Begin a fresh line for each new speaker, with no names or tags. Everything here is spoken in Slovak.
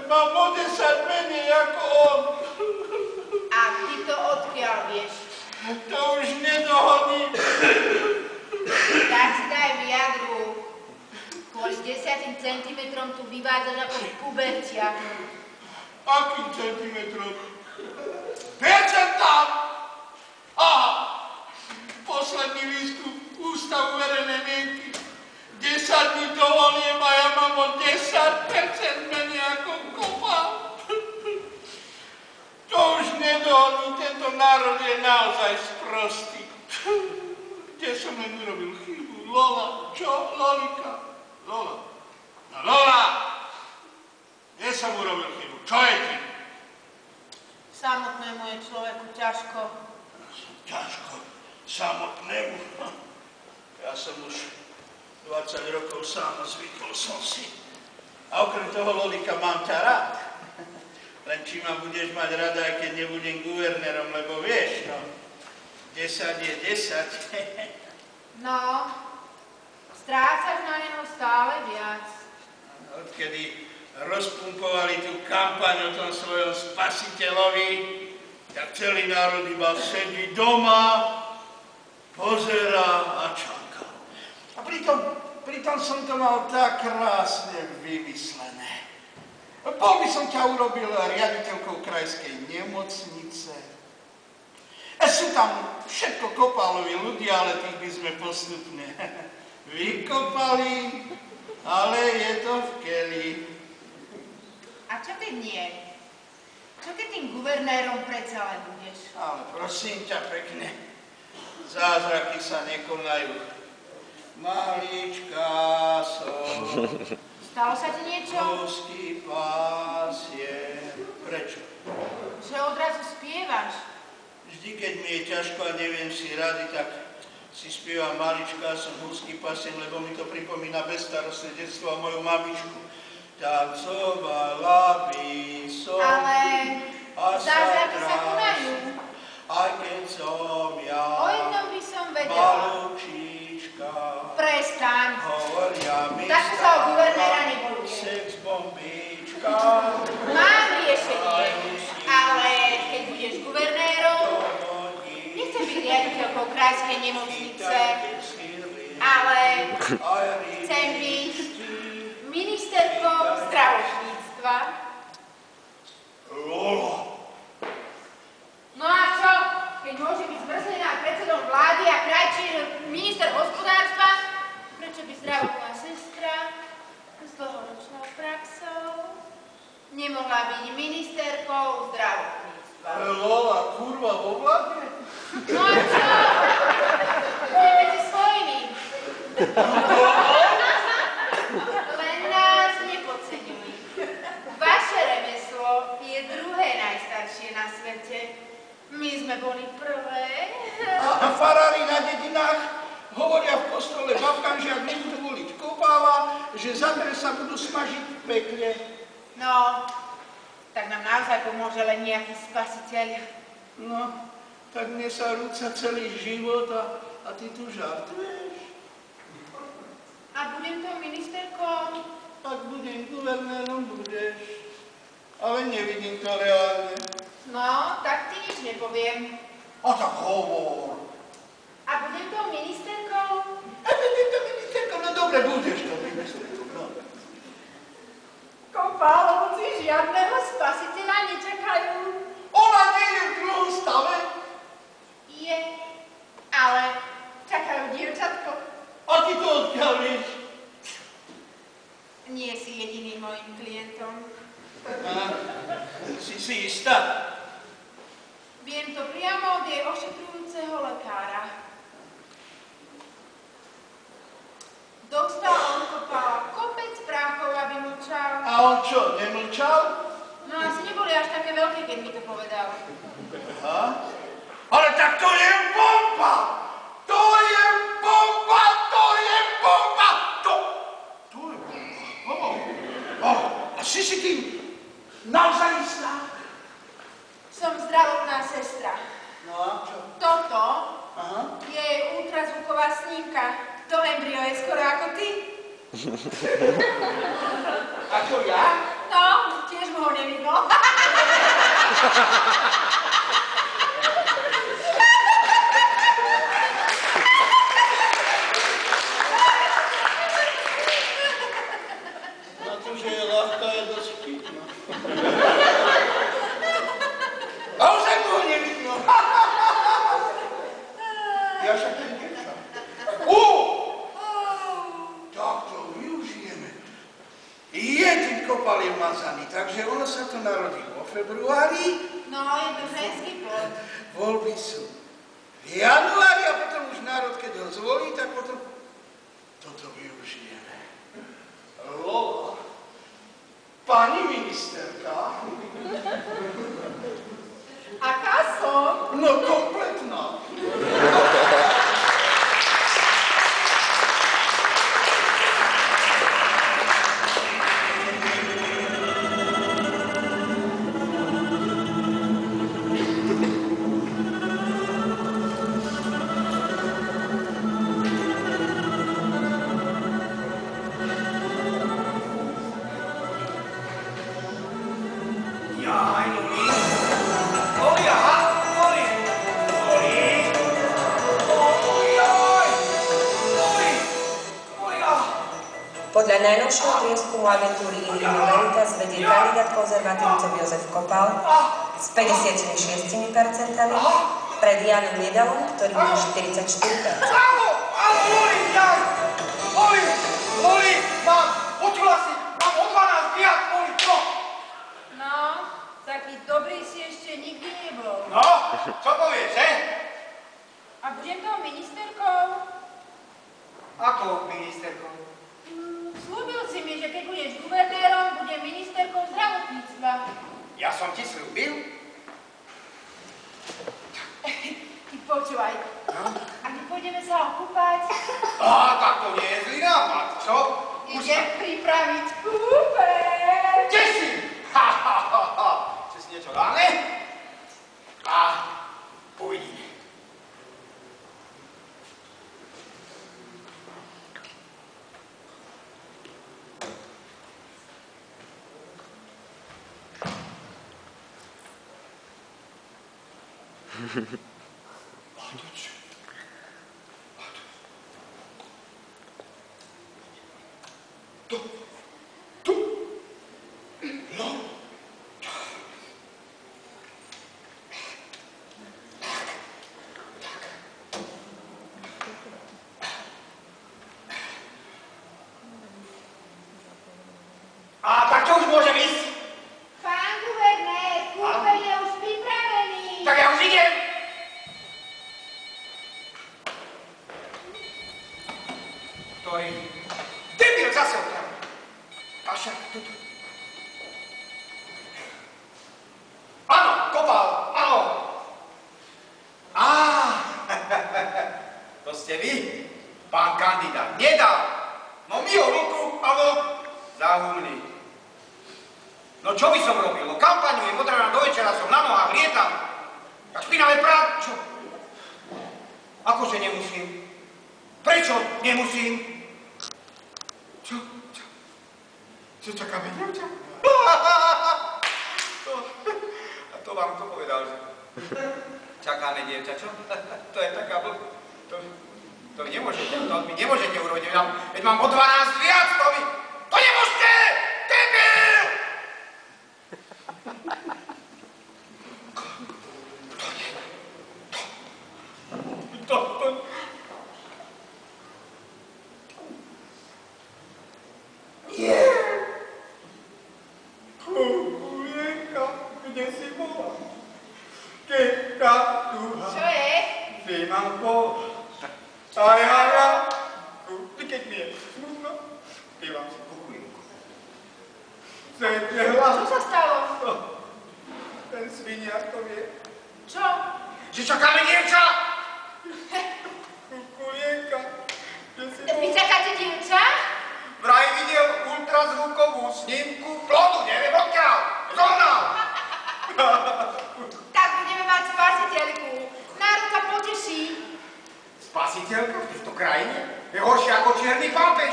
Mám o 10 menej ako on.
A ty to odkiaľ vieš?
To už nedohodím.
Tak si daj vyjadru. Kvôli 10 centimetrom tu vyvádzaš ako v pubertiach.
Akým centimetrom? Percentám! Aha! Posledný výstup Ústavu verejnej mienky. 10 dní dovoliem a ja mám o 10% menej ako kopal. To už nedohodí, tento národ je naozaj sprostý. Kde som len urobil chybu? Lola, čo? Lolika? Lola. No Lola! Kde som urobil chybu? Čo je ti?
Samotnému je človeku ťažko.
Ťažko. Samotnému. Ja som už 20 rokov sám a zvykol som si. A okrem toho, Lolika, mám ťa rád. Len či ma budeš mať rada, aj keď nebudem guvernérom, lebo vieš, no, 10 je 10.
No, strácaš na neho stále viac.
Odkedy rozpumpovali tú kampaň o tom svojom spasiteľovi, tak celý národ iba sedí doma, pozerá a čaká. A pritom som to mal tak krásne vymyslené. Bol by som ťa urobil riaditeľkou krajskej nemocnice. Sú tam všetko kopaloví ľudia, ale tých by sme postupne vykopali, ale je to v keli.
A čo keď nie? Čo keď tým guvernérom predsa len budeš?
Ale prosím ťa pekne, zázraky sa nekonajú. Malička som.
Stalo sa ti niečo?
Úzky pásie. Prečo?
Že odrazu spievaš.
Vždy, keď mi je ťažko a neviem si rady, tak si spievam Malička som, husky pasiem, lebo mi to pripomína bezstarostné detstvo a moju mamičku. Tancovala by som a
zázraky sa konajú.
Aj keď som ja
O jednom by som vedela.
malúčička.
Prestaň.
Hovoria mi
Takto sa o guvernéra neboluje.
sex bombička.
Mám riešenie, ale keď budeš guvernérom, nechcem byť riaditeľkou krajskej nemocnice, ale chcem byť ministerkou zdravotníctva.
Lola.
No a čo? Keď môže byť zmrzlená predsedom vlády a krajčí minister hospodárstva, prečo by zdravotná sestra s dlhoročnou praxou nemohla byť ministerkou zdravotníctva?
Lola, kurva, vo vláde?
No a čo? Budem medzi svojimi. Len nás nepodceňuj. Vaše remeslo je druhé najstaršie na svete. My sme boli prvé.
A farári na dedinách hovoria v kostole babkám, že ak nebudú voliť kopáva, že za dve sa budú smažiť v pekle.
No, tak nám naozaj pomôže len nejaký spasiteľ.
No, tak mne sa rúca celý život a ty tu žartuješ.
A budem tou ministerkou?
Ak budem guvernérom, budeš. Ale nevidím to reálne.
No, tak ti nič nepoviem.
A tak hovor.
A budem tou ministerkou?
A budem to ministerkou, no dobre, budeš to ministerkou, no.
Kopálovci žiadneho spasiteľa nečakajú.
Ona nie je v druhom stave.
Je, ale čakajú dievčatko.
A ty to odkiaľ vieš?
Nie si jediným mojim klientom.
Si istá?
Viem to priamo od jej ošetrujúceho lekára. Dostal on kopala kopec práchov, aby mlčal.
A on čo, nemlčal?
No asi neboli až také veľké, keď mi to povedal.
Aha. Ale tak to je bomba! To je bomba! To je bomba! To je bomba. A si tým naozaj istá?
Som zdravotná sestra.
No a čo?
Toto
Aha.
je ultrazvuková snímka. To embryo je skoro ako ty.
Ako ja?
No, tiež mu ho nevidno.
Na to, že je ľahká, je dosť vtipná. A už aj mu ho nevidno. Ja však ten kečam. Tak to využijeme. Jeden kopal je mazaný, takže ono sa to narodí vo februári.
No, je to ženský plod.
Voľby sú v januári a potom už národ, keď ho zvolí, tak potom toto využijeme. Lola, pani ministerka.
Aká som?
No kompletná.
Podľa najnovšieho prieskumu agentúry Inino Veritas vedie kandidát konzervatívcov Jozef Kopal s 56%, pred Jánom Nedalom, ktorý má 44%.
Loli, počula si, mám o 12 viac, Loli, čo?
No, taký dobrý si ešte nikdy nebol.
No, čo povieš, že?
A budem tou ministerkou?
Akou ministerkou?
Slúbil si mi, že keď budeš guvernérom, budem ministerkou zdravotníctva.
Ja som ti slúbil?
Ty počúvaj, a my pôjdeme sa okúpať.
Tak to nie je zlý nápad, čo?
Idem pripraviť kúpeľ.
Kde si? Či si niečo dáme? A uvidíme. A tak čo už môžem ísť?
Pán guvernér, kúpeľ je už pripravený.
Tak ja už idem. Ktorý debil zase opravil. A však tuto. Áno, Kopal, áno. To ste vy, pán kandidát. Nedal. No mi ho ruku, áno, zahumný. No čo by som robil? No kampaňujem od rána do večera, som na nohách, lietam. Tak špinavé práv, čo? Akože nemusím? Prečo nemusím? Čo čakáme, dievča? A to vám to povedal, že? Čakáme, dievča, čo? To je taká to vy nemôžete urobiť, veď mám o 12 viac, to nemôžete! Debil! Kukulienka, kde si bola? Keka duha.
Čo je?
Ty mám bola. A ja, keď mi je smutno, pievam si kukulienku.
Čo sa stalo?
Ten sviniak to vie.
Čo?
Že čakáme dievča! Kukulienka, kde si
Vy
bola?
čakáte dievča?
Vraj videl ultrazvukovú snímku plodu, neviem odkiaľ. Zohnal!
Tak budeme mať spasiteľku. Národ sa poteší.
Spasiteľka v tejto krajine je horšia ako čierny pápež.